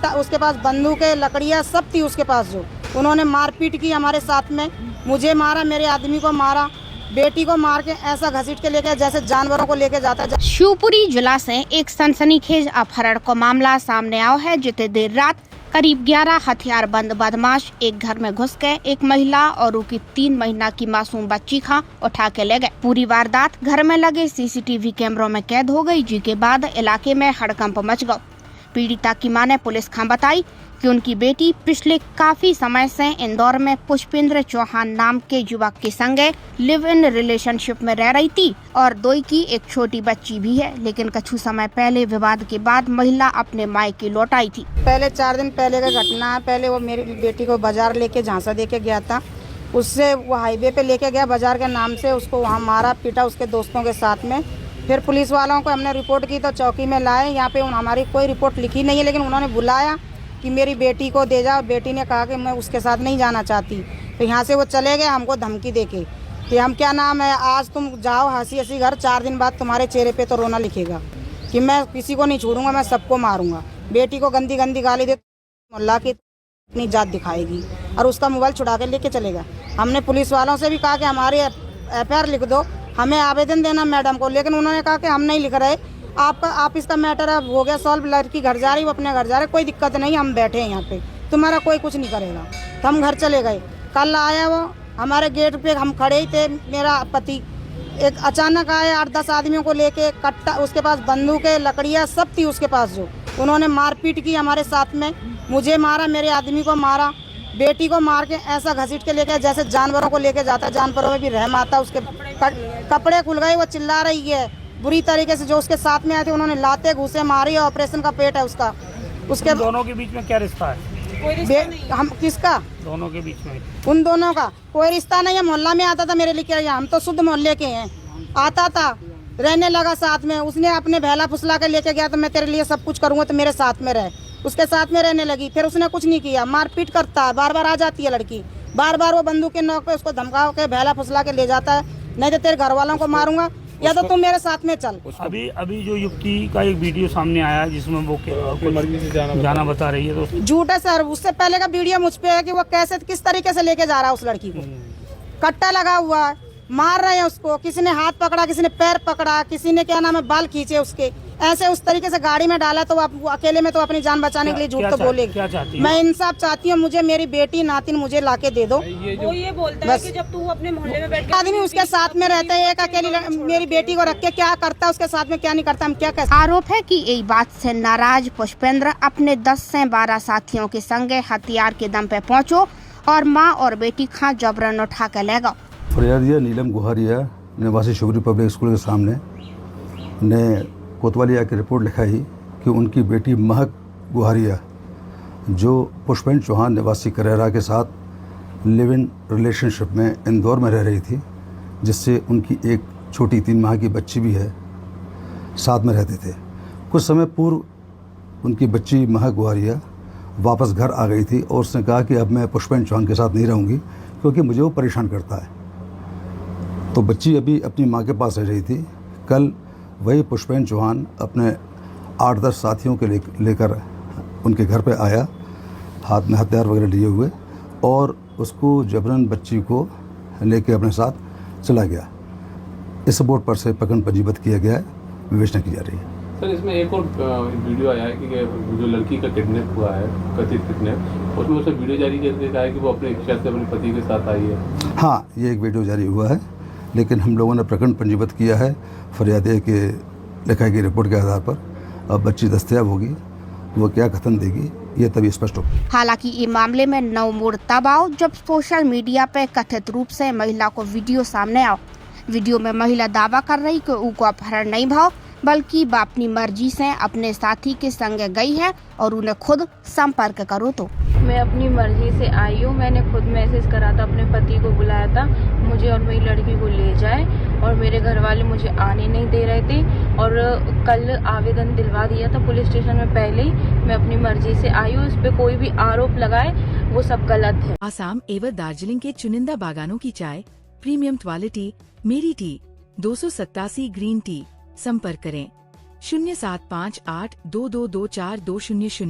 कट्टा, उसके पास बंदूकें, लकड़ियाँ सब थी उसके पास। जो उन्होंने मारपीट की हमारे साथ में, मुझे मारा, मेरे आदमी को मारा, बेटी को मार के ऐसा घसीट के लेके जैसे जानवरों को लेके जाता है। शिवपुरी जिला से एक सनसनीखेज अपहरण का मामला सामने आया है, जिते देर रात करीब 11 हथियारबंद बदमाश एक घर में घुस के एक महिला और उनकी 3 महीना की मासूम बच्ची को उठा के ले गए। पूरी वारदात घर में लगे सीसीटीवी कैमरों में कैद हो गई, जिसके बाद इलाके में हड़कंप मच गया। पीड़िता की मां ने पुलिस को बताई कि उनकी बेटी पिछले काफी समय से इंदौर में पुष्पेंद्र चौहान नाम के युवक के संगे लिव इन रिलेशनशिप में रह रही थी और 2 की एक छोटी बच्ची भी है, लेकिन कुछ समय पहले विवाद के बाद महिला अपने मायके लौट आई थी। पहले 4 दिन पहले का घटना है। पहले वो मेरी बेटी को बाजार लेके झांसा देके गया था, उससे वो हाईवे पे लेके गया बाजार के नाम से, उसको वहाँ मारा पीटा उसके दोस्तों के साथ में। फिर पुलिस वालों को हमने रिपोर्ट की तो चौकी में लाए। यहाँ पे हमारी कोई रिपोर्ट लिखी नहीं है, लेकिन उन्होंने बुलाया कि मेरी बेटी को दे जाओ। बेटी ने कहा कि मैं उसके साथ नहीं जाना चाहती, तो यहाँ से वो चले गए हमको धमकी देके कि हम क्या नाम है, आज तुम जाओ हंसी हंसी घर, 4 दिन बाद तुम्हारे चेहरे पे तो रोना लिखेगा कि मैं किसी को नहीं छोड़ूंगा, मैं सबको मारूंगा। बेटी को गंदी गंदी गाली दे, मोहल्ला की अपनी जात दिखाएगी और उसका मोबाइल छुड़ा के लेके चलेगा। हमने पुलिस वालों से भी कहा कि हमारी FIR लिख दो, हमें आवेदन देना मैडम को, लेकिन उन्होंने कहा कि हम नहीं लिख रहे, आप इसका मैटर अब हो गया सॉल्व, लड़की घर जा रही, वो अपने घर जा रहे, कोई दिक्कत नहीं, हम बैठे हैं यहाँ पे, तुम्हारा कोई कुछ नहीं करेगा। तो हम घर चले गए। कल आया वो हमारे गेट पे, हम खड़े ही थे, मेरा पति एक अचानक आए 8-10 आदमियों को लेके, कट्टा, उसके पास बंदूकें, लकड़ियाँ सब थी उसके पास। जो उन्होंने मारपीट की हमारे साथ में, मुझे मारा, मेरे आदमी को मारा, बेटी को मार के ऐसा घसीट के लेके जैसे जानवरों को लेके जाता है। जानवरों में भी रहम आता, उसके कपड़े खुल गए, वो चिल्ला रही है बुरी तरीके से। जो उसके साथ में आए थे उन्होंने लाते घूसे मारी, ऑपरेशन का पेट है उसका। उसके दोनों के बीच में क्या रिश्ता है? कोई रिश्ता हम किसका? दोनों के बीच में उन दोनों का कोई रिश्ता नहीं है। मोहल्ला में आता था मेरे लिए, हम तो शुद्ध मोहल्ले के हैं, आता था, रहने लगा साथ में। उसने अपने भैला फुसला के लेके गया, तो मैं तेरे लिए सब कुछ करूँगा, तो मेरे साथ में रहे, उसके साथ में रहने लगी। फिर उसने कुछ नहीं किया, मारपीट करता है, बार बार आ जाती है लड़की, बार बार वो बंदूक के नोक पे उसको धमका के भैला फुसला के ले जाता है, नहीं तो तेरे घर वालों को मारूंगा या तो तुम मेरे साथ में चल। अभी जो युवती का एक वीडियो सामने आया है जिसमें वो मर्जी से जाना बता रही है, तो झूठ है सर। उससे पहले का वीडियो मुझ पे है कि वो कैसे किस तरीके से लेके जा रहा है उस लड़की को। कट्टा लगा हुआ है, मार रहे हैं उसको, किसी ने हाथ पकड़ा, किसी ने पैर पकड़ा, किसी ने क्या नाम है बाल खींचे उसके, ऐसे उस तरीके से गाड़ी में डाला। तो वो अकेले में तो अपनी जान बचाने के लिए झूठ तो बोलेगी। मैं इंसाफ चाहती हूँ, मुझे मेरी बेटी नातिन मुझे लाके दे दो। वो ये बोलता है कि जब तू अपने मोहल्ले में बैठ आदमी उसके साथ में रहते हैं, एक अकेली मेरी बेटी को रख के क्या करता है उसके साथ में, क्या नहीं करता, हम क्या कह सकते। आरोप है कि यही बात से नाराज पुष्पेंद्र अपने 10 से 12 साथियों के संगे हथियार के दम पे पहुंचो और मां और बेटी का जबरन उठा कर ले गए। फरियादिया नीलम गुहारिया निवासी शिवपुरी पब्लिक स्कूल के सामने ने कोतवाली आके रिपोर्ट लिखाई कि उनकी बेटी महक गुहारिया, जो पुष्पेंद्र चौहान निवासी करेरा के साथ लिव इन रिलेशनशिप में इंदौर में रह रही थी, जिससे उनकी एक छोटी 3 माह की बच्ची भी है, साथ में रहते थे। कुछ समय पूर्व उनकी बच्ची महक गुहारिया वापस घर आ गई थी और उसने कहा कि अब मैं पुष्पेंद्र चौहान के साथ नहीं रहूँगी क्योंकि मुझे वो परेशान करता है। तो बच्ची अभी अपनी माँ के पास रह रही थी। कल वही पुष्पेंद्र चौहान अपने 8-10 साथियों के लेकर उनके घर पे आया, हाथ में हथियार वगैरह लिए हुए, और उसको जबरन बच्ची को लेके अपने साथ चला गया। इस बोर्ड पर से प्रकरण पंजीबद्ध किया गया है, विवेचना की जा रही है। सर, इसमें एक और वीडियो आया है कि जो लड़की का किडनैप हुआ है, कथित किडनैप, उसमें उसे वीडियो जारी करके कहा है कि वो अपने इच्छा से अपने पति के साथ आई है। हाँ, ये एक वीडियो जारी हुआ है, लेकिन हम लोगों ने प्रकरण पंजीबद्ध किया है फरियादी के लिखाई की रिपोर्ट के आधार पर। अब बच्ची दस्तयाब होगी, वो क्या कथन देगी ये तभी स्पष्ट होगा। हालांकि ये मामले में नव मोड़ तब आओ जब सोशल मीडिया पे कथित रूप से महिला को वीडियो सामने आओ। वीडियो में महिला दावा कर रही कि उनको अपहरण नहीं भाव, बल्कि वो अपनी मर्जी से अपने साथी के संग गई है और उन्हें खुद संपर्क करो। तो मैं अपनी मर्जी से आई हूँ, मैंने खुद मैसेज करा था, अपने पति को बुलाया था मुझे और मेरी लड़की को ले जाए, और मेरे घर वाले मुझे आने नहीं दे रहे थे। और कल आवेदन दिलवा दिया था पुलिस स्टेशन में पहले ही। मैं अपनी मर्जी से आई हूँ, इस पे कोई भी आरोप लगाए वो सब गलत है। आसाम एवं दार्जिलिंग के चुनिंदा बागानों की चाय, प्रीमियम क्वालिटी, मेरी टी, 287 ग्रीन टी। संपर्क करें 075822242000।